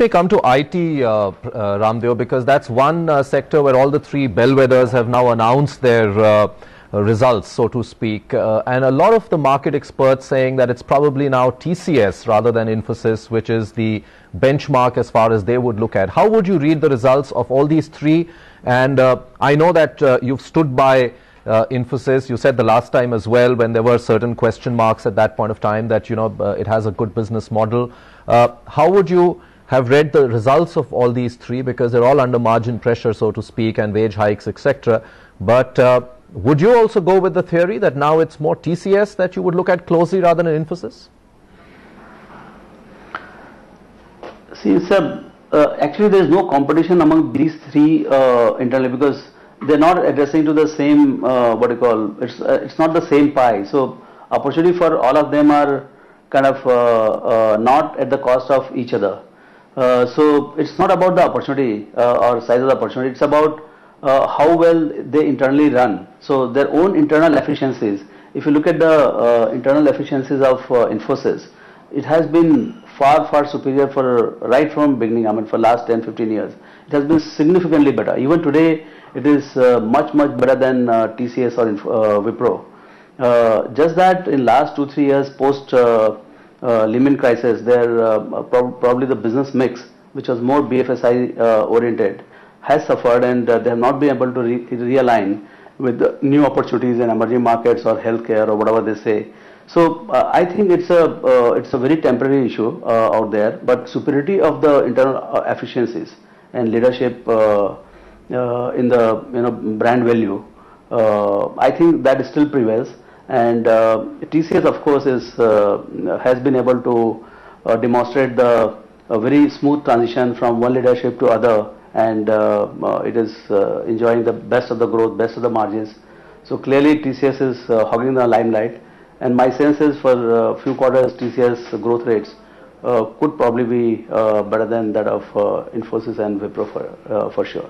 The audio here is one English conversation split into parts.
me come to IT, Ramdeo, because that's one sector where all the three bellwethers have now announced their results, so to speak. And a lot of the market experts saying that it's probably now TCS rather than Infosys, which is the benchmark as far as they would look at. How would you read the results of all these three? And I know that you've stood by Infosys. You said the last time as well, when there were certain question marks at that point of time, that it has a good business model. How would you have read the results of all these three, because they're all under margin pressure, so to speak, and wage hikes, etc. But would you also go with the theory that now it's more TCS that you would look at closely rather than Infosys? See, sir, actually there is no competition among these three internally, because they're not addressing to the same it's not the same pie. So opportunity for all of them are kind of not at the cost of each other. So it's not about the opportunity or size of the opportunity. It's about how well they internally run. So their own internal efficiencies. If you look at the internal efficiencies of Infosys, it has been far superior for right from beginning. I mean, for last 10-15 years, it has been significantly better. Even today, it is much better than TCS or Wipro. Just that in last 2-3 years post Lehman crisis, their probably the business mix, which was more BFSI oriented, has suffered, and they have not been able to realign with the new opportunities in emerging markets or healthcare or whatever they say. So I think it's a very temporary issue out there, but superiority of the internal efficiencies and leadership in the brand value, I think that still prevails. And TCS, of course, has been able to demonstrate a very smooth transition from one leadership to other, and it is enjoying the best of the growth, best of the margins. So clearly TCS is hogging the limelight, and my sense is for a few quarters TCS growth rates could probably be better than that of Infosys and Wipro for sure.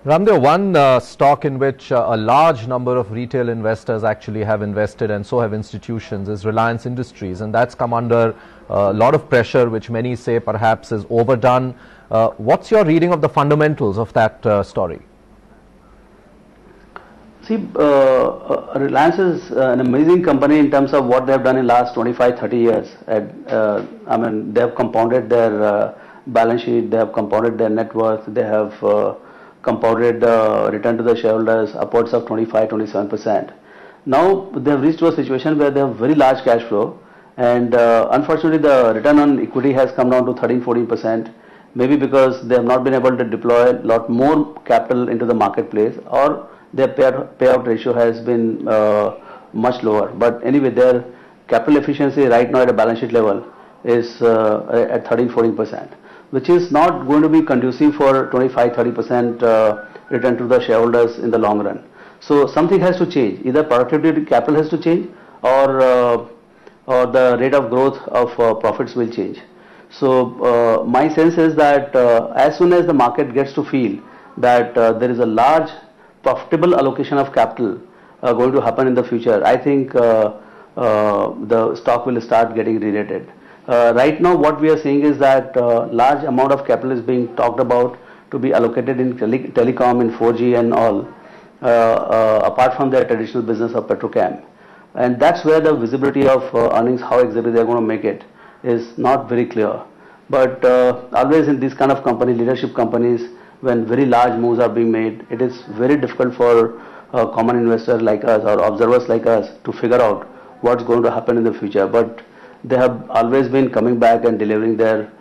Ramdeo, one stock in which a large number of retail investors actually have invested, and so have institutions, is Reliance Industries, and that's come under a lot of pressure, which many say perhaps is overdone. What's your reading of the fundamentals of that story? See, Reliance is an amazing company in terms of what they have done in the last 25-30 years. I mean, they have compounded their balance sheet, they have compounded their net worth, they have compounded return to the shareholders upwards of 25-27%. Now they have reached to a situation where they have very large cash flow, and unfortunately the return on equity has come down to 13-14%, maybe because they have not been able to deploy a lot more capital into the marketplace, or their payout ratio has been much lower. But anyway, their capital efficiency right now at a balance sheet level is at 13-14%. which is not going to be conducive for 25-30% return to the shareholders in the long run. So something has to change. Either productivity capital has to change, or the rate of growth of profits will change. So my sense is that as soon as the market gets to feel that there is a large profitable allocation of capital going to happen in the future, I think the stock will start getting re-rated. Right now what we are seeing is that large amount of capital is being talked about to be allocated in telecom, in 4G and all, apart from their traditional business of petrochem. And that's where the visibility of earnings, how exactly they are going to make it, is not very clear. But always in this kind of company, leadership companies, when very large moves are being made, it is very difficult for common investors like us or observers like us to figure out what's going to happen in the future. But they have always been coming back and delivering their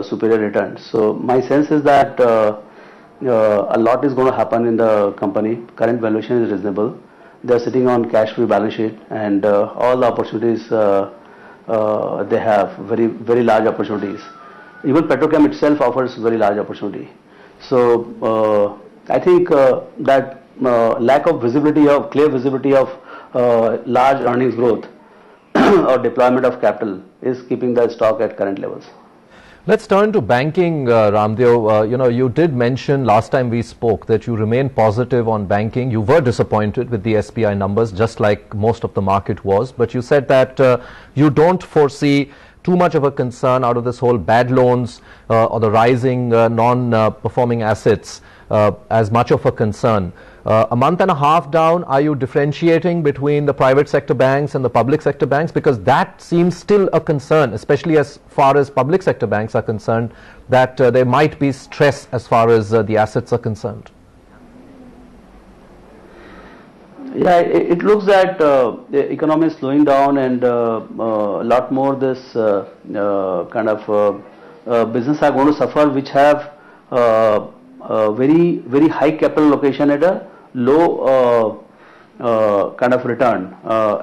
superior returns. So my sense is that a lot is going to happen in the company. Current valuation is reasonable. They are sitting on cash-free balance sheet, and all the opportunities they have, very large opportunities. Even petrochem itself offers very large opportunity. So I think that lack of visibility, of clear visibility of large earnings growth or deployment of capital is keeping the stock at current levels. Let's turn to banking, Ramdeo. You did mention last time we spoke that you remain positive on banking. You were disappointed with the SBI numbers, just like most of the market was. But you said that you don't foresee too much of a concern out of this whole bad loans or the rising non-performing assets as much of a concern. A month and a half down, are you differentiating between the private sector banks and the public sector banks? Because that seems still a concern, especially as far as public sector banks are concerned, that there might be stress as far as the assets are concerned. Yeah, it looks that the economy is slowing down, and a lot more this kind of business are going to suffer, which have very high capital allocation at a low kind of return.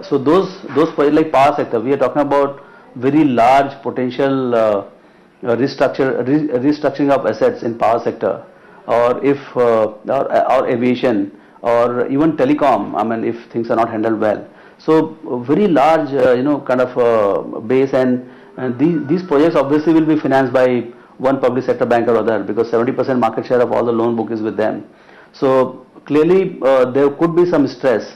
So those projects like power sector, we are talking about very large potential restructuring of assets in power sector, or if or aviation, or even telecom. I mean, if things are not handled well. So very large, kind of base, and these projects obviously will be financed by one public sector bank or other, because 70% market share of all the loan book is with them. So clearly there could be some stress,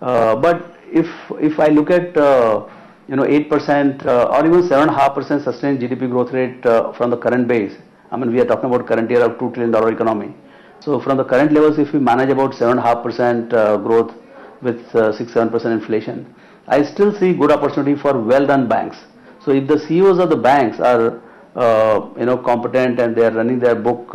but if I look at 8% or even 7.5% sustained GDP growth rate from the current base, I mean, we are talking about current year of $2 trillion economy. So from the current levels, if we manage about 7.5% growth with 6-7% inflation, I still see good opportunity for well-run banks. So if the CEOs of the banks are competent and they are running their book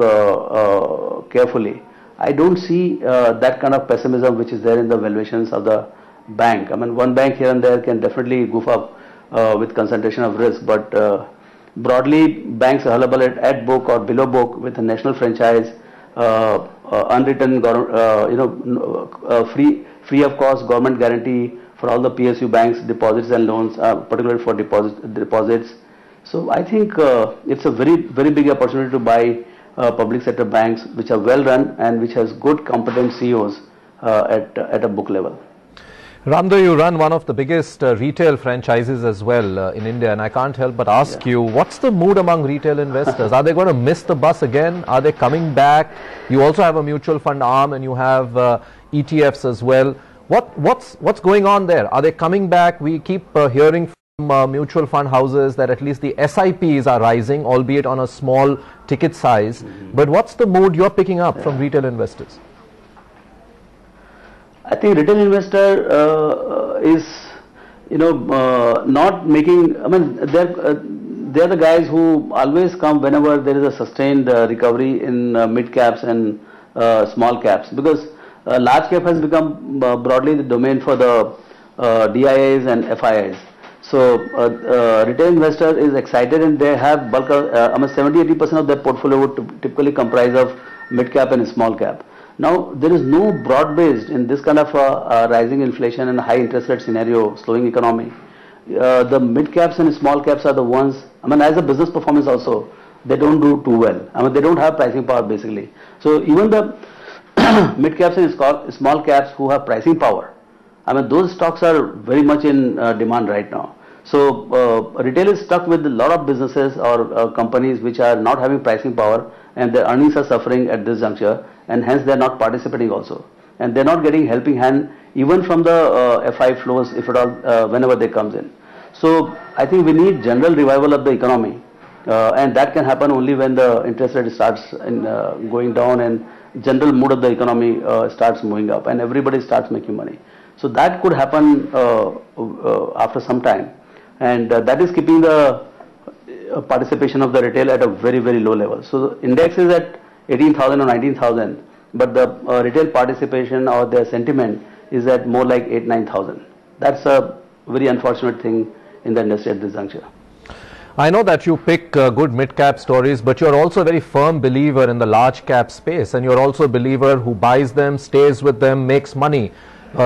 carefully, I don't see that kind of pessimism which is there in the valuations of the bank. I mean, one bank here and there can definitely goof up with concentration of risk, but broadly banks available at book or below book with a national franchise, unwritten, free of cost government guarantee for all the PSU banks, deposits and loans, particularly for deposits. So I think it's a very big opportunity to buy public sector banks which are well run and which has good competent CEOs at a book level. Ramdev, you run one of the biggest retail franchises as well in India, and I can't help but ask you, what's the mood among retail investors? Are they going to miss the bus again? Are they coming back? You also have a mutual fund arm, and you have ETFs as well. What's going on there? Are they coming back? We keep hearing from mutual fund houses that at least the SIPs are rising, albeit on a small ticket size. But what's the mood you're picking up from retail investors? I think retail investor is, not making. I mean, they're the guys who always come whenever there is a sustained recovery in mid caps and small caps, because large cap has become broadly the domain for the DIAs and FIIs. So retail investor is excited, and they have bulk of 70-80% of their portfolio would typically comprise of mid cap and small cap. Now, there is no broad-based in this kind of rising inflation and high interest rate scenario, slowing economy. The mid-caps and small caps are the ones, I mean, as a business performance also, they don't do too well. I mean, they don't have pricing power basically. So even the mid-caps and small caps who have pricing power, I mean, those stocks are very much in demand right now. So retail is stuck with a lot of businesses or companies which are not having pricing power, and their earnings are suffering at this juncture, and hence they are not participating also, and they are not getting helping hand even from the FI flows, if at all, whenever they comes in. So I think we need general revival of the economy, and that can happen only when the interest rate starts going down and general mood of the economy starts moving up and everybody starts making money. So that could happen after some time, and that is keeping the participation of the retail at a very low level. So the index is at 18,000 or 19,000, but the retail participation or their sentiment is at more like 8,000-9,000. That's a very unfortunate thing in the industry at this juncture. I know that you pick good mid-cap stories, but you're also a very firm believer in the large cap space, and you're also a believer who buys them, stays with them, makes money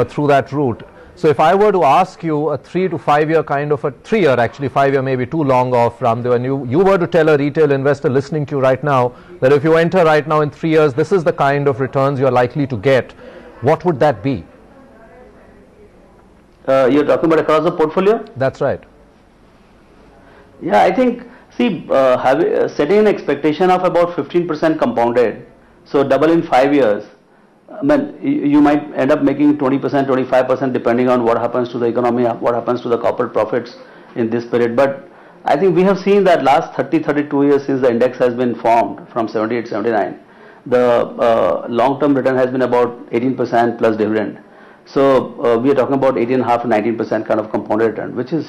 through that route. So if I were to ask you a 3 to 5 year kind of a 3 year, actually 5 year maybe too long off, Ramdev, and you were to tell a retail investor listening to you right now that if you enter right now in 3 years, this is the kind of returns you're likely to get, what would that be? You're talking about across the portfolio? That's right. Yeah, I think, see, setting an expectation of about 15% compounded, so double in 5 years, I mean, you might end up making 20%, 25% depending on what happens to the economy, what happens to the corporate profits in this period. But I think we have seen that last 32 years since the index has been formed from 78 79, the long-term return has been about 18% plus dividend. So we are talking about 18.5 to 19% kind of compounded return, which is,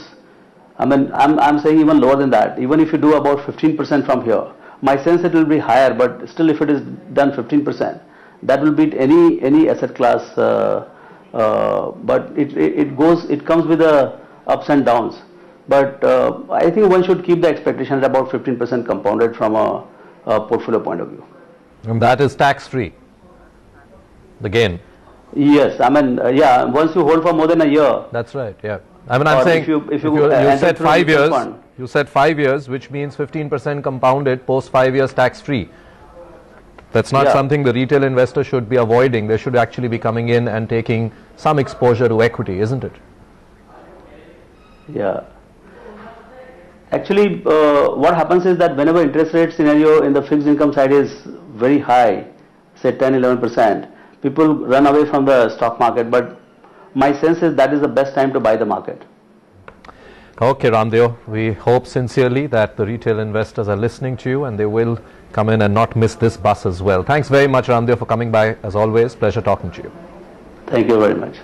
I mean, I'm saying even lower than that. Even if you do about 15% from here, my sense it will be higher, but still if it is done 15%, that will beat any asset class. But it comes with the ups and downs. But I think one should keep the expectation at about 15% compounded from a portfolio point of view. And that is tax-free, the gain. Yes, I mean, yeah, once you hold for more than a year. That's right, yeah. I mean, I'm saying, if you said 5 years, you said 5 years, which means 15% compounded post 5 years tax-free. That's not something the retail investor should be avoiding. They should actually be coming in and taking some exposure to equity, isn't it? Yeah. Actually, what happens is that whenever interest rate scenario in the fixed income side is very high, say 10-11%, people run away from the stock market. But my sense is that is the best time to buy the market. Okay, Ramdeo, we hope sincerely that the retail investors are listening to you and they will come in and not miss this bus as well. Thanks very much, Ramdeo, for coming by. As always, pleasure talking to you. Thank you very much.